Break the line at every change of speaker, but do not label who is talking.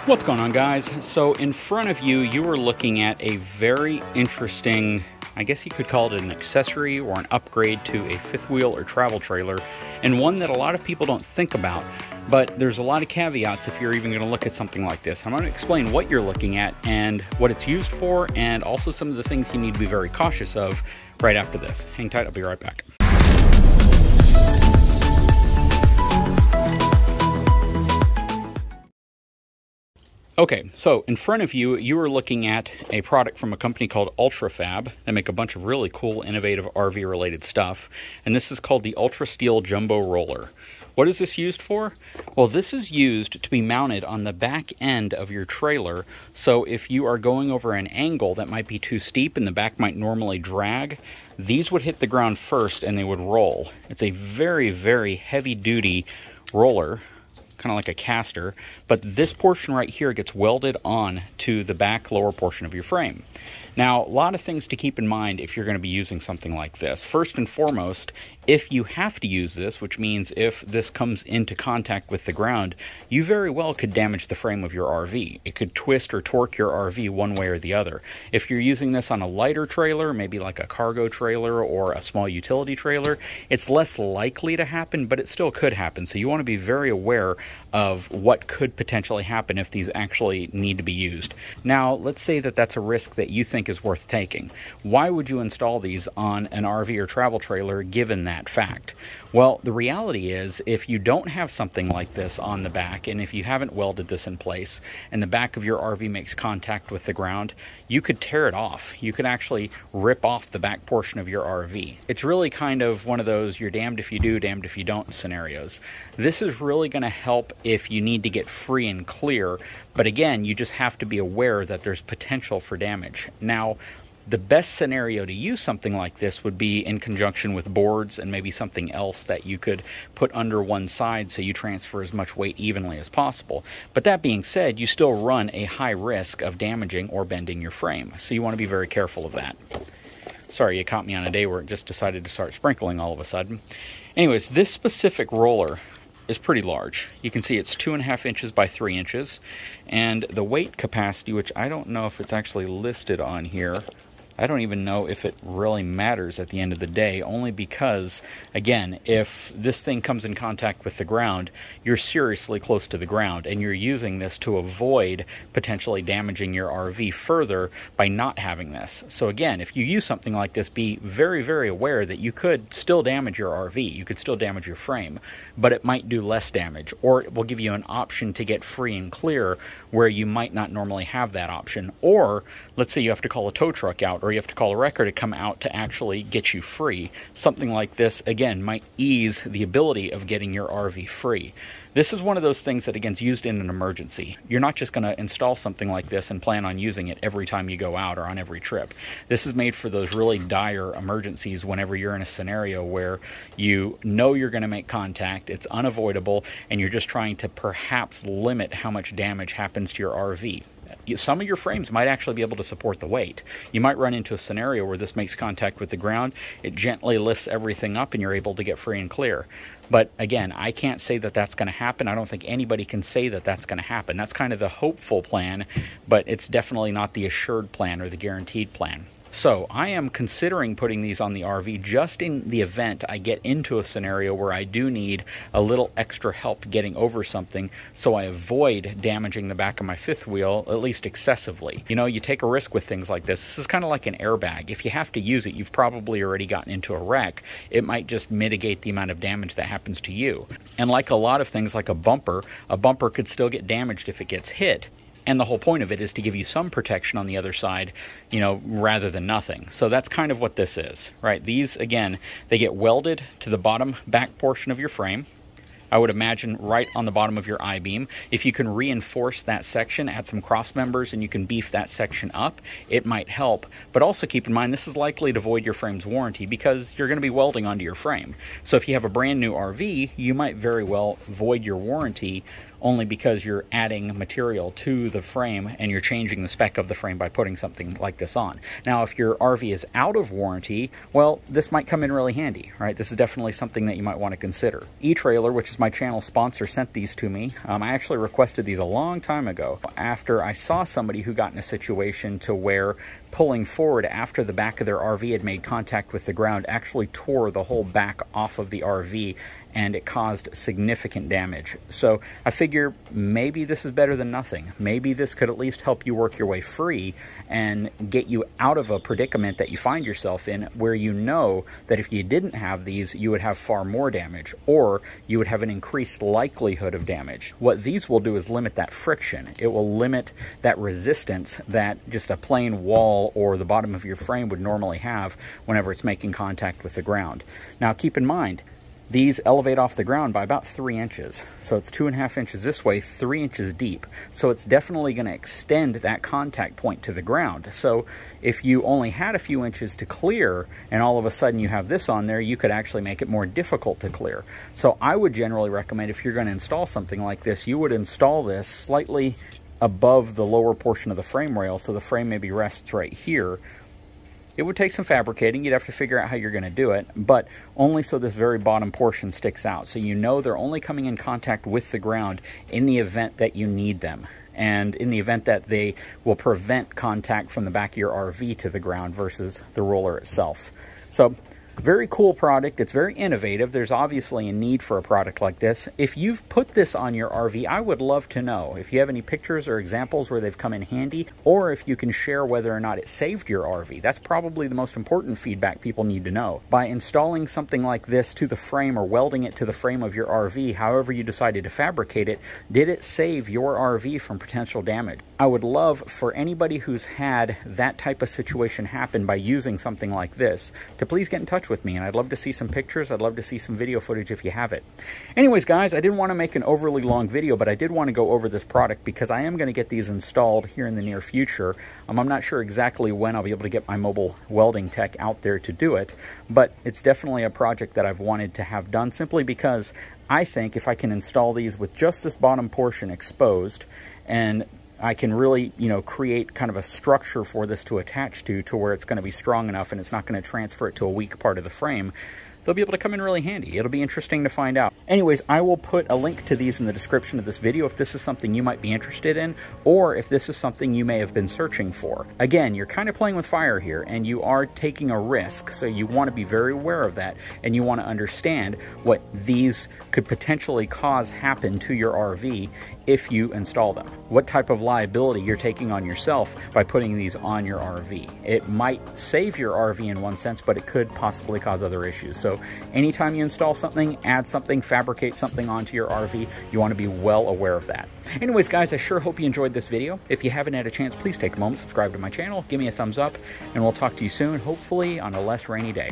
What's going on, guys? So in front of you, you are looking at a very interesting, I guess you could call it an accessory or an upgrade to a fifth wheel or travel trailer, and one that a lot of people don't think about, but there's a lot of caveats if you're even going to look at something like this. I'm going to explain what you're looking at and what it's used for, and also some of the things you need to be very cautious of right after this. Hang tight, I'll be right back. Okay, so in front of you, you are looking at a product from a company called Ultrafab. They make a bunch of really cool, innovative RV-related stuff, and this is called the Ultra Steel Jumbo Roller. What is this used for? Well, this is used to be mounted on the back end of your trailer, so if you are going over an angle that might be too steep and the back might normally drag, these would hit the ground first and they would roll. It's a very, very heavy-duty roller, kind of like a caster, but this portion right here gets welded on to the back lower portion of your frame. Now, a lot of things to keep in mind if you're going to be using something like this. First and foremost, if you have to use this, which means if this comes into contact with the ground, you very well could damage the frame of your RV. It could twist or torque your RV one way or the other. If you're using this on a lighter trailer, maybe like a cargo trailer or a small utility trailer, it's less likely to happen, but it still could happen. So you want to be very aware of what could potentially happen if these actually need to be used. Now, let's say that that's a risk that you think is worth taking. Why would you install these on an RV or travel trailer given that fact? Well, the reality is if you don't have something like this on the back, and if you haven't welded this in place and the back of your RV makes contact with the ground, you could tear it off. You could actually rip off the back portion of your RV. It's really kind of one of those you're damned if you do, damned if you don't scenarios. This is really going to help if you need to get free and clear, but again, you just have to be aware that there's potential for damage. Now, the best scenario to use something like this would be in conjunction with boards and maybe something else that you could put under one side so you transfer as much weight evenly as possible. But that being said, you still run a high risk of damaging or bending your frame, so you want to be very careful of that. Sorry, you caught me on a day where it just decided to start sprinkling all of a sudden. Anyways, this specific roller is pretty large. You can see it's 2.5 inches by 3 inches, and the weight capacity, which I don't know if it's actually listed on here, I don't even know if it really matters at the end of the day, only because, again, if this thing comes in contact with the ground, you're seriously close to the ground, and you're using this to avoid potentially damaging your RV further by not having this. So again, if you use something like this, be very, very aware that you could still damage your RV, you could still damage your frame, but it might do less damage, or it will give you an option to get free and clear where you might not normally have that option. Or, let's say you have to call a tow truck out, or you have to call a wrecker to come out to actually get you free. Something like this, again, might ease the ability of getting your RV free. This is one of those things that, again, is used in an emergency. You're not just going to install something like this and plan on using it every time you go out or on every trip. This is made for those really dire emergencies whenever you're in a scenario where you know you're going to make contact, it's unavoidable, and you're just trying to perhaps limit how much damage happens to your RV. Some of your frames might actually be able to support the weight. You might run into a scenario where this makes contact with the ground, it gently lifts everything up, and you're able to get free and clear. But again, I can't say that that's going to happen. I don't think anybody can say that that's going to happen. That's kind of the hopeful plan, but it's definitely not the assured plan or the guaranteed plan. So I am considering putting these on the RV just in the event I get into a scenario where I do need a little extra help getting over something, so I avoid damaging the back of my fifth wheel, at least excessively. You know, you take a risk with things like this. This is kind of like an airbag. If you have to use it, you've probably already gotten into a wreck. It might just mitigate the amount of damage that happens to you. And like a lot of things, like a bumper could still get damaged if it gets hit. And the whole point of it is to give you some protection on the other side, you know, rather than nothing. So that's kind of what this is, right? These, again, they get welded to the bottom back portion of your frame. I would imagine right on the bottom of your I-beam. If you can reinforce that section, add some cross members, and you can beef that section up, it might help. But also keep in mind, this is likely to void your frame's warranty because you're going to be welding onto your frame. So if you have a brand new RV, you might very well void your warranty only because you're adding material to the frame and you're changing the spec of the frame by putting something like this on. Now, if your RV is out of warranty, well, this might come in really handy, right? This is definitely something that you might want to consider. eTrailer, which is my channel sponsor, sent these to me. I actually requested these a long time ago after I saw somebody who got in a situation to where pulling forward after the back of their RV had made contact with the ground actually tore the whole back off of the RV, and it caused significant damage. So I figure maybe this is better than nothing. Maybe this could at least help you work your way free and get you out of a predicament that you find yourself in, where you know that if you didn't have these, you would have far more damage, or you would have an increased likelihood of damage. What these will do is limit that friction. It will limit that resistance that just a plain wall or the bottom of your frame would normally have whenever it's making contact with the ground. Now, keep in mind, these elevate off the ground by about 3 inches. So it's 2.5 inches this way, 3 inches deep. So it's definitely going to extend that contact point to the ground. So if you only had a few inches to clear and all of a sudden you have this on there, you could actually make it more difficult to clear. So I would generally recommend, if you're going to install something like this, you would install this slightly above the lower portion of the frame rail, so the frame maybe rests right here. It would take some fabricating. You'd have to figure out how you're going to do it, but only so this very bottom portion sticks out. So you know they're only coming in contact with the ground in the event that you need them, and in the event that they will prevent contact from the back of your RV to the ground versus the roller itself. So very cool product. It's very innovative. There's obviously a need for a product like this. If you've put this on your RV, I would love to know if you have any pictures or examples where they've come in handy, or if you can share whether or not it saved your RV. That's probably the most important feedback people need to know. By installing something like this to the frame or welding it to the frame of your RV, however you decided to fabricate it, did it save your RV from potential damage? I would love for anybody who's had that type of situation happen by using something like this to please get in touch with me, and I'd love to see some pictures. I'd love to see some video footage if you have it. Anyways, guys, I didn't want to make an overly long video, but I did want to go over this product because I am going to get these installed here in the near future. I'm not sure exactly when I'll be able to get my mobile welding tech out there to do it, but it's definitely a project that I've wanted to have done, simply because I think if I can install these with just this bottom portion exposed, and I can really, create kind of a structure for this to attach to where it's going to be strong enough and it's not going to transfer it to a weak part of the frame, they'll be able to come in really handy. It'll be interesting to find out. Anyways, I will put a link to these in the description of this video if this is something you might be interested in, or if this is something you may have been searching for. Again, you're kind of playing with fire here, and you are taking a risk, so you want to be very aware of that, and you want to understand what these could potentially cause happen to your RV if you install them. What type of liability you're taking on yourself by putting these on your RV. It might save your RV in one sense, but it could possibly cause other issues. So anytime you install something, add something, fabricate something onto your RV, you want to be well aware of that. Anyways, guys, I sure hope you enjoyed this video. If you haven't had a chance, please take a moment, subscribe to my channel, give me a thumbs up, and we'll talk to you soon, hopefully on a less rainy day.